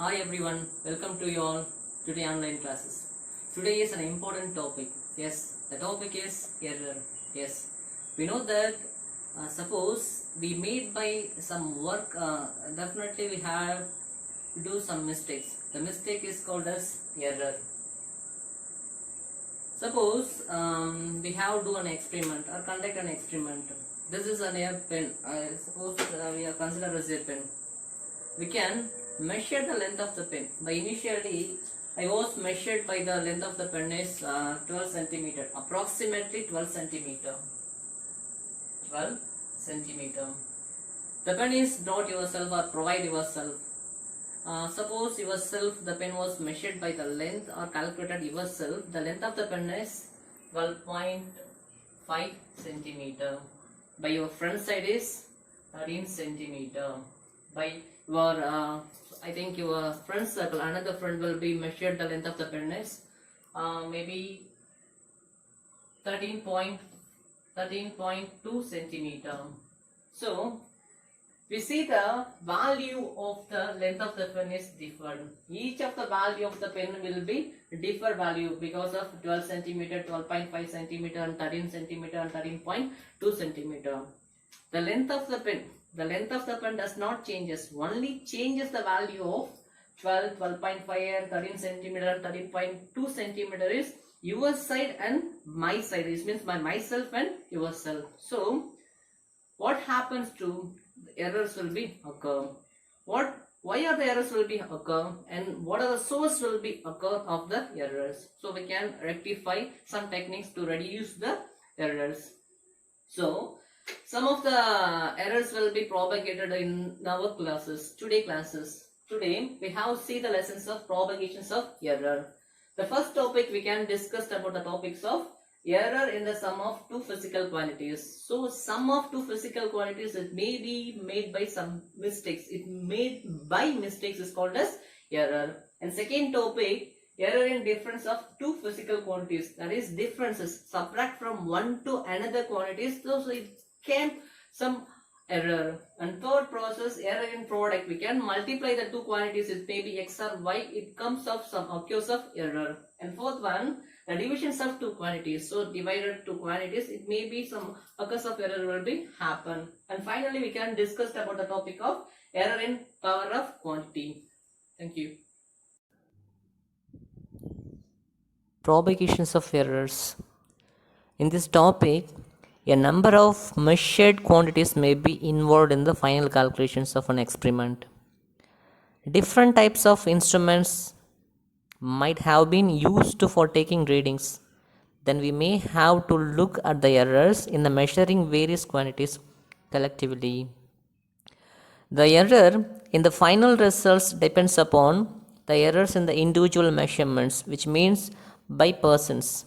Hi everyone, welcome to you all today online classes. Today is an important topic. Yes, the topic is error. Yes, we know that suppose we made by some work, definitely we have to do some mistakes. The mistake is called as error. Suppose we have do an experiment or conduct an experiment. This is an air pen. Suppose we are considered as a pen. We can measure the length of the pen. By initially, I was measured by the length of the pen is 12 centimeter, approximately 12 centimeter. 12 centimeter. The pen is not yourself or provide yourself. Suppose yourself the pen was measured by the length or calculated yourself. The length of the pen is 12.5 centimeter. By your front side is 13 centimeter. By your I think your front circle, another friend will be measured the length of the pen is maybe 13.2 centimeter. So we see the value of the length of the pen is different. Each of the value of the pen will be different value because of 12 centimeter, 12.5 centimeter and 13 centimeter and 13.2 centimeter. The length of the pen does not changes, only changes the value of 12, 12.5 and 13 centimeter and 13.2 centimeter is your side and my side. This means by myself and yourself. So what happens to errors will be occur? Why are the errors will be occur and what are the source will be occur of the errors? So we can rectify some techniques to reduce the errors. So some of the errors will be propagated in our classes, today classes. Today we have see the lessons of propagations of error. The first topic we can discuss about the topics of error in the sum of two physical quantities. So sum of two physical quantities, it may be made by some mistakes. It made by mistakes is called as error. And second topic, error in difference of two physical quantities, that is differences, subtract from one to another quantities. So it came some error. And third process, error in product, we can multiply the two quantities, it may be x or y, it comes of some occurs of error. And fourth one, the divisions of two quantities, so divided two quantities, it may be some occurs of error will be happen. And finally we can discuss about the topic of error in power of quantity. Thank you. Propagations of errors. In this topic, a number of measured quantities may be involved in the final calculations of an experiment. Different types of instruments might have been used for taking readings. Then we may have to look at the errors in the measuring various quantities collectively. The error in the final results depends upon the errors in the individual measurements, which means by persons,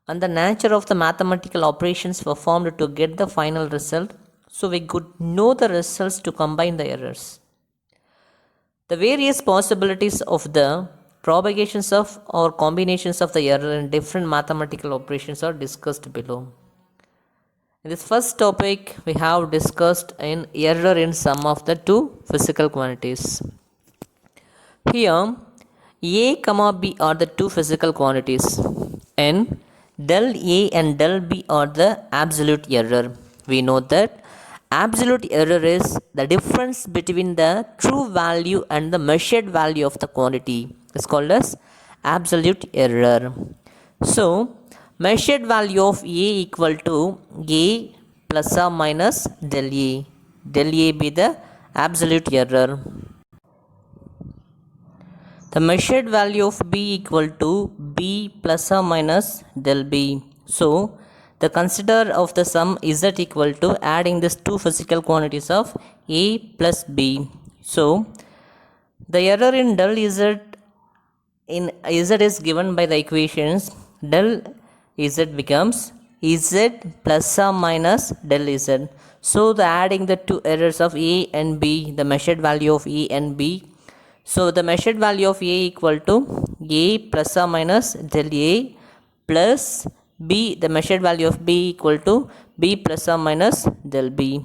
and the nature of the mathematical operations performed to get the final result, so we could know the results to combine the errors. The various possibilities of the propagations of or combinations of the error in different mathematical operations are discussed below. In this first topic, we have discussed an error in sum of the two physical quantities. Here, A, B are the two physical quantities, and del A and del B are the absolute error. We know that absolute error is the difference between the true value and the measured value of the quantity. It's called as absolute error. So, measured value of A equal to A plus or minus del A. Del A be the absolute error. The measured value of B equal to B plus or minus del B. So, the consider of the sum Z equal to adding these two physical quantities of A plus B. So, the error in del Z is given by the equations. Del Z becomes Z plus or minus del Z. So, the adding the two errors of A and B, the measured value of A and B. So, the measured value of A equal to A plus or minus del A plus B, the measured value of B equal to B plus or minus del B.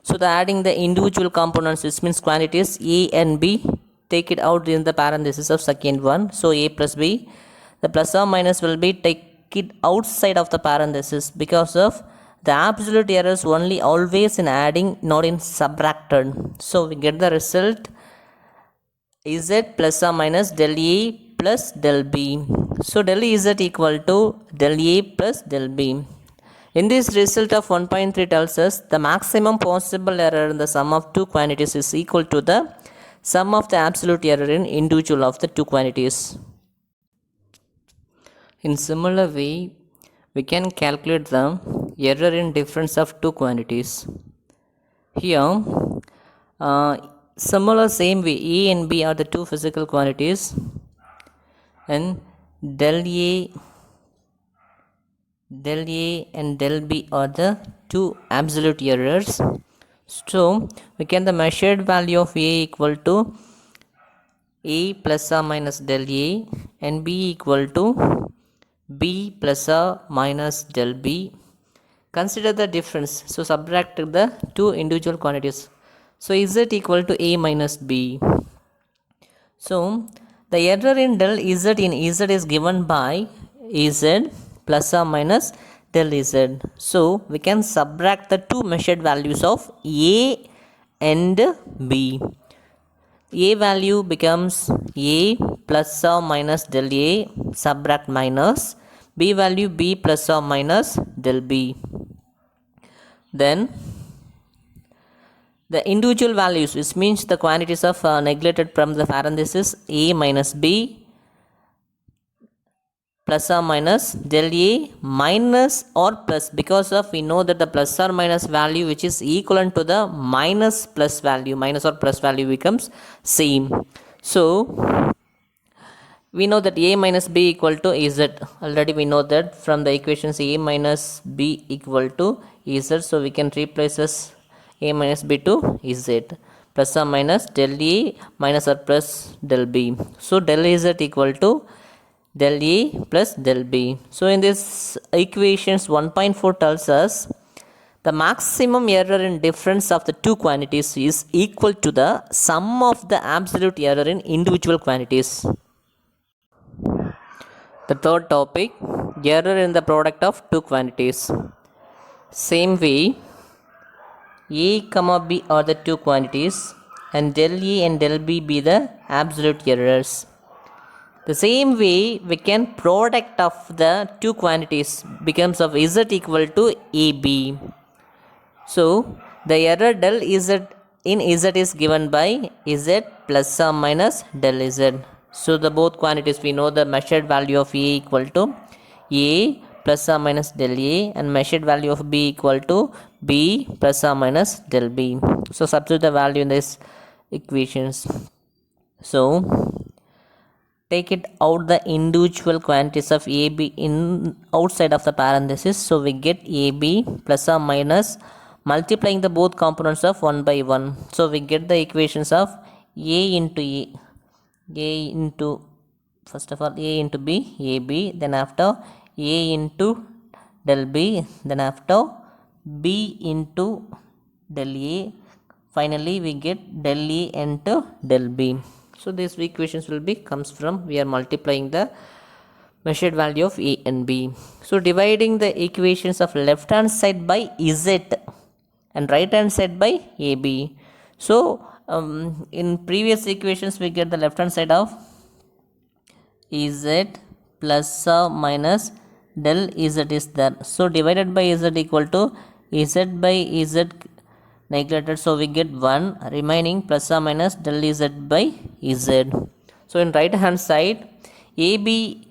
So the adding the individual components, which means quantities A and B, take it out in the parenthesis of second one. So A plus B, the plus or minus will be take it outside of the parenthesis, because of the absolute errors only always in adding, not in subtracted. So we get the result Z plus or minus del A plus del B. So del Z equal to del A plus del B. In this result of 1.3 tells us the maximum possible error in the sum of two quantities is equal to the sum of the absolute error in individual of the two quantities. In similar way, we can calculate the error in difference of two quantities. Here, similar same way, A and B are the two physical quantities, and del A and del B are the two absolute errors. So we can the measured value of A equal to A plus or minus del A and B equal to B plus or minus del B. Consider the difference. So subtract the two individual quantities. So Z equal to A minus B. So the error in del Z in Z is given by Z plus or minus del Z. So we can subtract the two measured values of A and B. A value becomes A plus or minus del A, subtract minus. B value B plus or minus del B. Then the individual values, which means the quantities of neglected from the parenthesis, A minus B plus or minus del A minus or plus, because of we know that the plus or minus value which is equivalent to the minus plus value, minus or plus value becomes same. So we know that A minus B equal to Z. Already we know that from the equations A minus B equal to Z. So we can replace this A minus B to Z, plus or minus del A minus or plus del B. So del Z equal to del A plus del B. So in this equations 1.4 tells us the maximum error in difference of the two quantities is equal to the sum of the absolute error in individual quantities. The third topic, error in the product of two quantities. Same way, A comma B are the two quantities and del A and del B be the absolute errors. The same way, we can product of the two quantities becomes of Z equal to AB. So the error del Z in Z is given by Z plus or minus del Z. So the both quantities we know the measured value of A equal to A plus or minus del A and measured value of B equal to B plus or minus del B. So substitute the value in this equations. So take it out the individual quantities of AB in outside of the parenthesis. So we get AB plus or minus multiplying the both components of 1 by 1. So we get the equations of A into A into, first of all A into B, AB, then after A into del B, then after B into del A, finally we get del A into del B. So these equations will be comes from we are multiplying the measured value of A and B. So dividing the equations of left hand side by Z and right hand side by AB. So in previous equations we get the left hand side of Z plus or minus del Z is there. So divided by Z equal to Z by Z neglected, so we get 1 remaining plus or minus del Z by Z. So in right hand side AB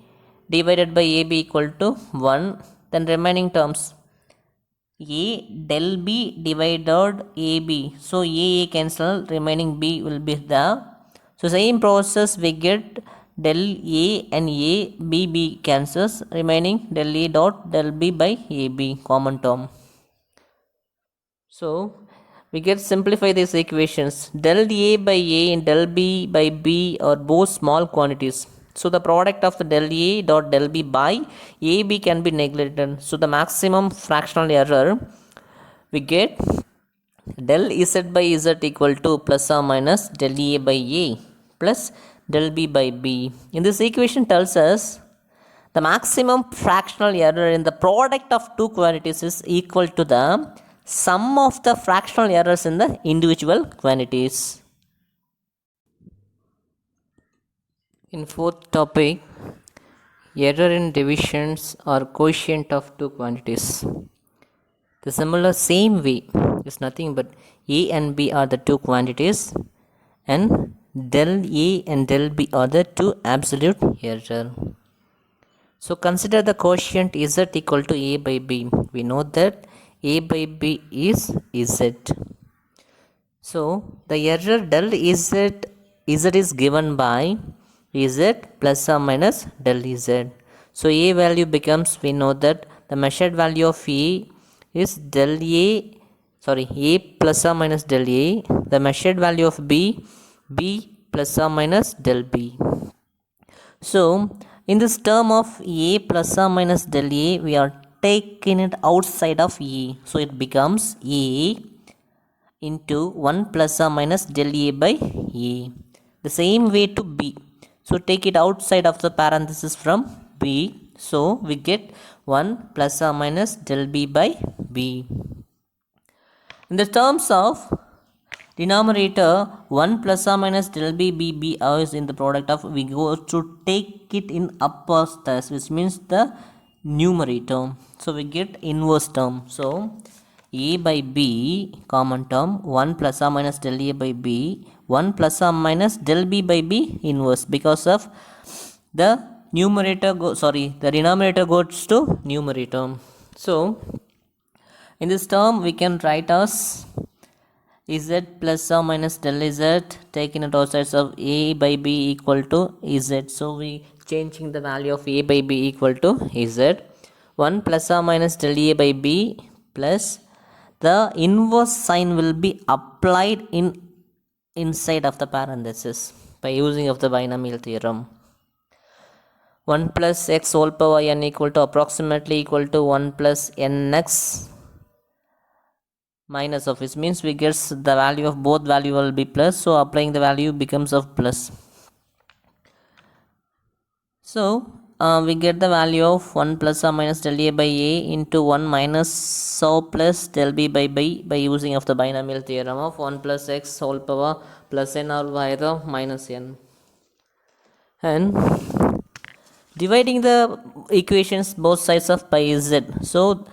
divided by AB equal to 1, then remaining terms A del B divided AB, so A cancel, remaining B will be there. So same process we get del A and A, B cancels, remaining del A dot del B by AB common term. So we get simplify these equations. Del A by A and del B by B are both small quantities. So the product of the del A dot del B by AB can be neglected. So the maximum fractional error we get del z by z equal to plus or minus del a by a plus del b by b. In this equation tells us the maximum fractional error in the product of two quantities is equal to the sum of the fractional errors in the individual quantities. In fourth topic, error in divisions or quotient of two quantities. The similar same way is nothing but a and b are the two quantities and del a and del b are the two absolute error. So consider the quotient z equal to a by b. We know that a by b is z. So the error del z is given by z plus or minus del z. So a value becomes, we know that the measured value of a is del a plus or minus del a. The measured value of b plus or minus del b. So in this term of a plus or minus del a, we are taking it outside of a. So it becomes a into 1 plus or minus del a by a. The same way to b. So take it outside of the parenthesis from b. So we get 1 plus or minus del b by b. In the terms of denominator, 1 plus or minus del b b b is in the product of, we go to take it in upper stairs, which means the numerator. So we get inverse term. So a by b common term, 1 plus or minus del a by b, 1 plus or minus del b by b inverse, because of the numerator the denominator goes to numerator. So in this term we can write as z plus or minus del z taken at all sides of a by b equal to z. So we changing the value of a by b equal to z. 1 plus or minus del a by b plus the inverse sign will be applied inside of the parenthesis by using of the binomial theorem. 1 plus x whole power n equal to approximately equal to 1 plus nx minus of, which means we get the value of both value will be plus, so applying the value becomes of plus. So we get the value of 1 plus or minus del a by a into 1 minus so plus del b by b by using of the binomial theorem of 1 plus x whole power plus n or either minus n, and dividing the equations both sides of by z. So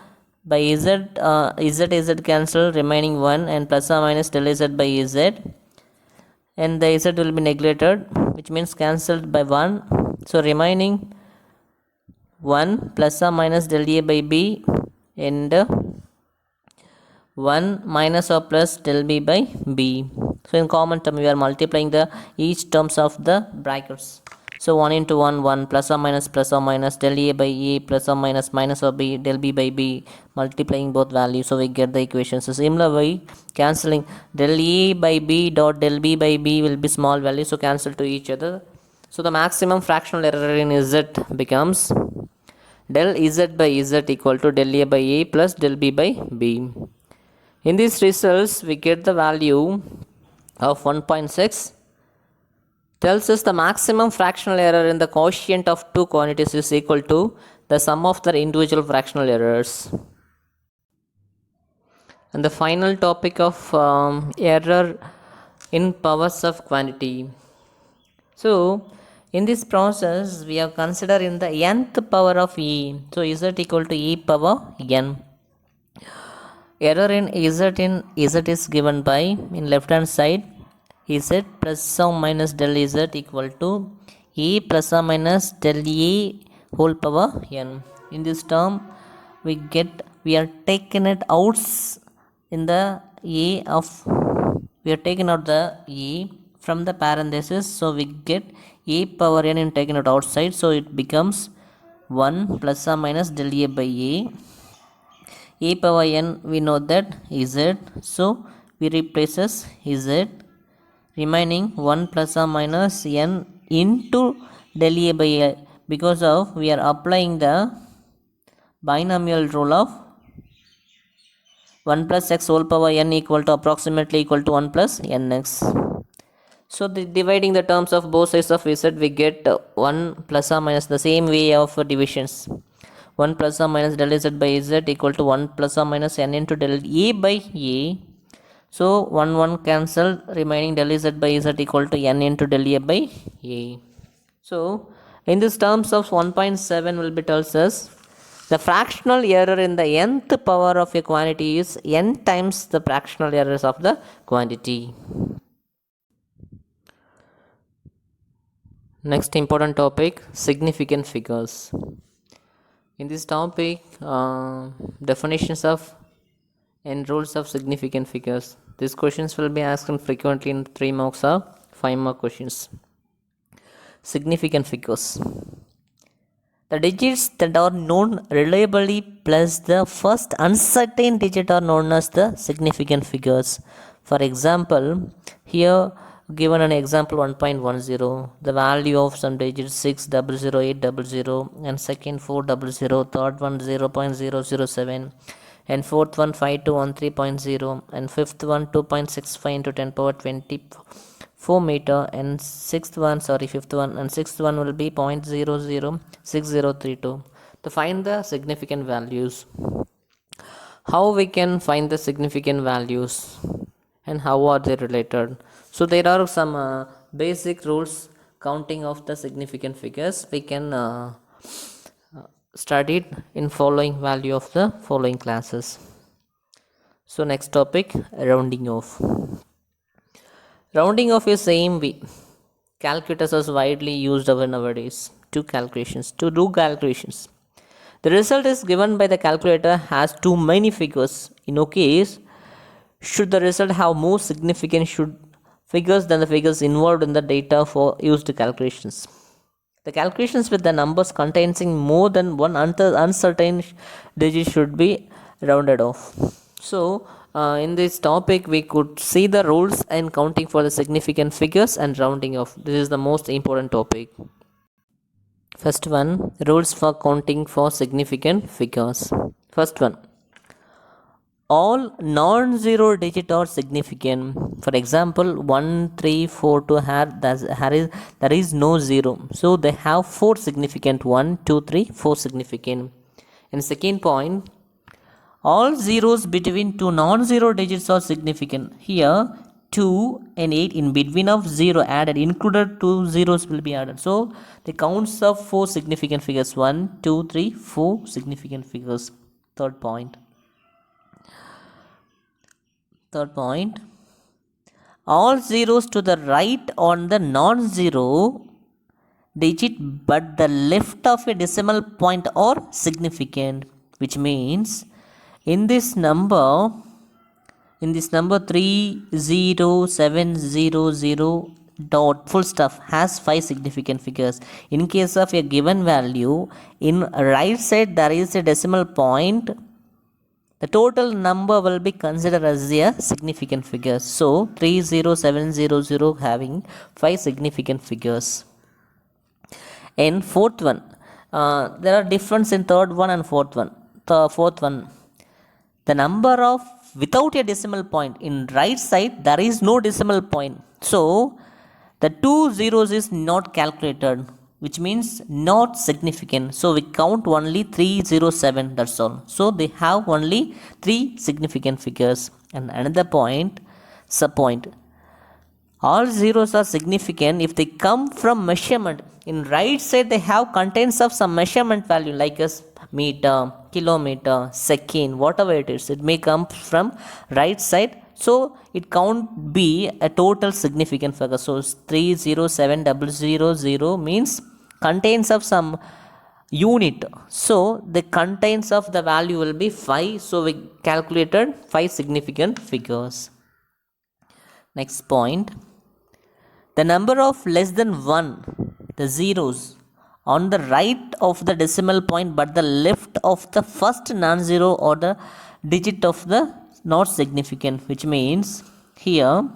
by z cancel, remaining 1 and plus or minus del z by z, and the z will be neglected, which means cancelled by 1. So remaining 1 plus or minus del a by b and 1 minus or plus del b by b. So in common term we are multiplying the each terms of the brackets. So 1 into 1 1 plus or minus del a by a plus or minus or b del b by b, multiplying both values, so we get the equation. So similarly cancelling del a by b dot del b by b will be small value, so cancel to each other. So the maximum fractional error in z becomes del z by z equal to del a by a plus del b by b. In these results we get the value of 1.6. tells us the maximum fractional error in the quotient of two quantities is equal to the sum of their individual fractional errors. And the final topic of error in powers of quantity. So in this process we have considered in the nth power of e. So z equal to e power n. Error in z is given by, in left hand side, z plus or minus del z equal to a plus or minus del a whole power n. In this term we are taking it out in the a of, we are taking out the a from the parenthesis, so we get a power n and taken it outside, so it becomes 1 plus or minus del a by a power n, we know that z, so we replaces z, remaining 1 plus or minus n into del a by a, because of we are applying the binomial rule of 1 plus x whole power n equal to approximately equal to 1 plus nx. So dividing the terms of both sides of z, we get 1 plus or minus the same way of divisions. 1 plus or minus del z by z equal to 1 plus or minus n into del a by a. So 1 cancel, remaining del z by z equal to n into del a by a. So in this terms of 1.7 will be tells us the fractional error in the nth power of a quantity is n times the fractional errors of the quantity. Next important topic, significant figures. In this topic, definitions of and rules of significant figures. These questions will be asked frequently in 3 marks or 5 mark questions. Significant figures. The digits that are known reliably plus the first uncertain digit are known as the significant figures. For example, here given an example 1.10, the value of some digit 6000800 and second 400, third one 0.007 and fourth one 5213.0 and fifth one 2.65 into 10 power 24 meter and fifth one and sixth one will be 0.006032. To find the significant values, how we can find the significant values and how are they related? So there are some basic rules counting of the significant figures. We can study it in following value of the following classes. So next topic, rounding off. Rounding off is same way. Calculators is widely used nowadays to do calculations. The result is given by the calculator has too many figures. In no case should the result have more significant figures than the figures involved in the data for used calculations. The calculations with the numbers containing more than one uncertain digit should be rounded off. So in this topic we could see the rules and counting for the significant figures and rounding off. This is the most important topic. First one, rules for counting for significant figures. First one, all non-zero digits are significant. For example, 1, 3, 4 to there is no zero, so they have 4 significant. 1, 2, 3, 4 significant. And second point, all zeros between two non-zero digits are significant. Here 2 and 8 in between of 0 added, included 2 zeros will be added. So the counts of 4 significant figures, 1, 2, 3, 4 significant figures. Third point, all zeros to the right on the non-zero digit but the left of a decimal point are significant, which means in this number 30700 dot full stop has 5 significant figures. In case of a given value, in right side there is a decimal point, the total number will be considered as a significant figure. So 30700 having 5 significant figures. And fourth one, there are difference in third one and fourth one. The fourth one, the number of without a decimal point, in right side there is no decimal point, so the 2 zeros is not calculated, which means not significant. So we count only 307, that's all. So they have only 3 significant figures. And another point, subpoint, all zeros are significant if they come from measurement. In right side they have contents of some measurement value like as meter, kilometer, second, whatever it is, it may come from right side, so it can't be a total significant figure. So 307,000 means contains of some unit, so the contents of the value will be 5, so we calculated 5 significant figures. Next point, the number of less than 1, the zeros on the right of the decimal point but the left of the first non-zero or the digit of the not significant, which means here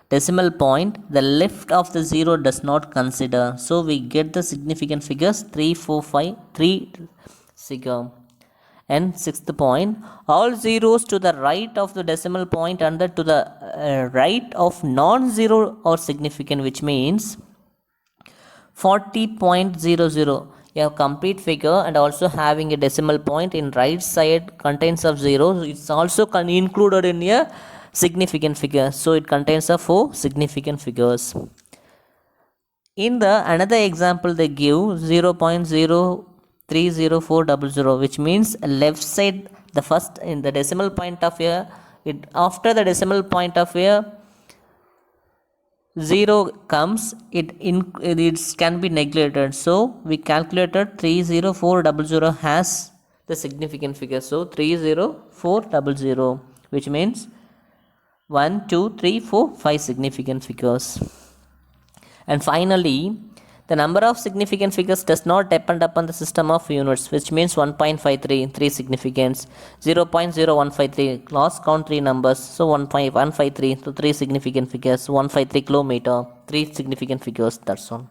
decimal point, the left of the zero does not consider, so we get the significant figures 3, 4, 5, 3 figure. And sixth point, all zeros to the right of the decimal point and to the right of non-zero or significant, which means 40.00. You have complete figure and also having a decimal point in right side contains of zeros. It's also included in a significant figure. So it contains of 4 significant figures. In the another example they give 0.030400, which means left side, the first in the decimal point of a, it after the decimal point of a 0 comes, it can be neglected. So we calculated 30400 has the significant figure. So 30400, which means 1, 2, 3, 4, 5 significant figures. And finally, the number of significant figures does not depend upon the system of units, which means 1.53, 3 significance, 0.0153, last count 3 numbers, so 1.153, so 3 significant figures, 153 kilometer, 3 significant figures, that's all.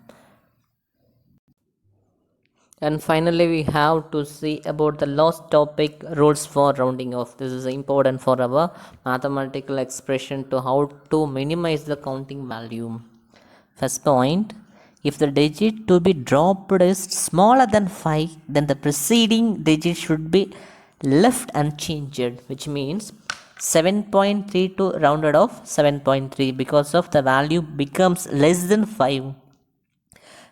And finally, we have to see about the last topic, rules for rounding off. This is important for our mathematical expression to how to minimize the counting value. First point, if the digit to be dropped is smaller than 5, then the preceding digit should be left unchanged, which means 7.32 rounded off 7.3 because of the value becomes less than 5.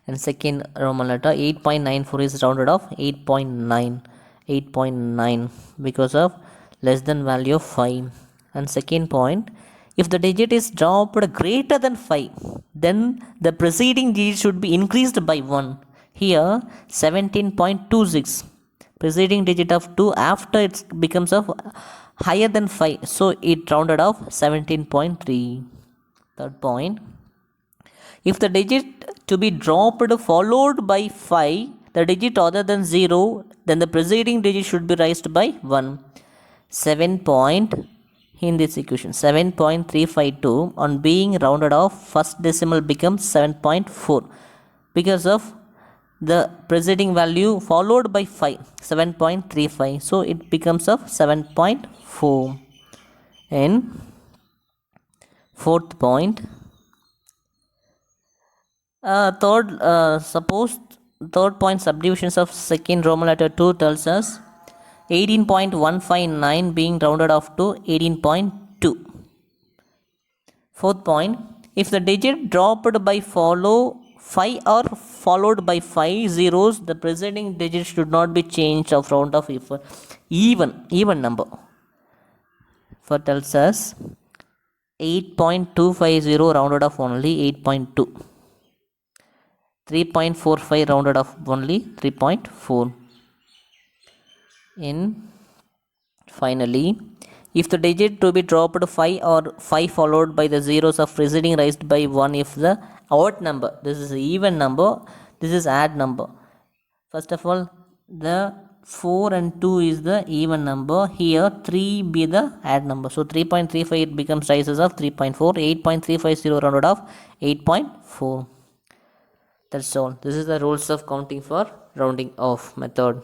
And second Roman letter 8.94 is rounded off 8.9 because of less than value of 5. And second point, if the digit is dropped greater than 5, then the preceding digit should be increased by 1. Here 17.26, preceding digit of 2 after it becomes of higher than 5, so it rounded off 17.3. Third point, if the digit to be dropped followed by 5, the digit other than 0, then the preceding digit should be raised by 1. 7 point in this equation 7.352 on being rounded off, first decimal becomes 7.4 because of the preceding value followed by 5, 7.35, so it becomes of 7.4. And fourth point, suppose third point, subdivisions of second Roman letter 2 tells us 18.159 being rounded off to 18.2. Fourth point, if the digit dropped by 5 or followed by 5 zeros, the preceding digit should not be changed of round off if even number. For tells us 8.250 rounded off only 8.2. 3.45 rounded off only 3.4. In finally, if the digit to be dropped 5 or 5 followed by the zeros of preceding raised by 1, if the odd number, this is even number, this is odd number. First of all, the 4 and 2 is the even number, here 3 be the odd number, so 3.35 it becomes rises of 3.4, 8.350 rounded off 8.4. That's all. This is the rules of counting for rounding off method.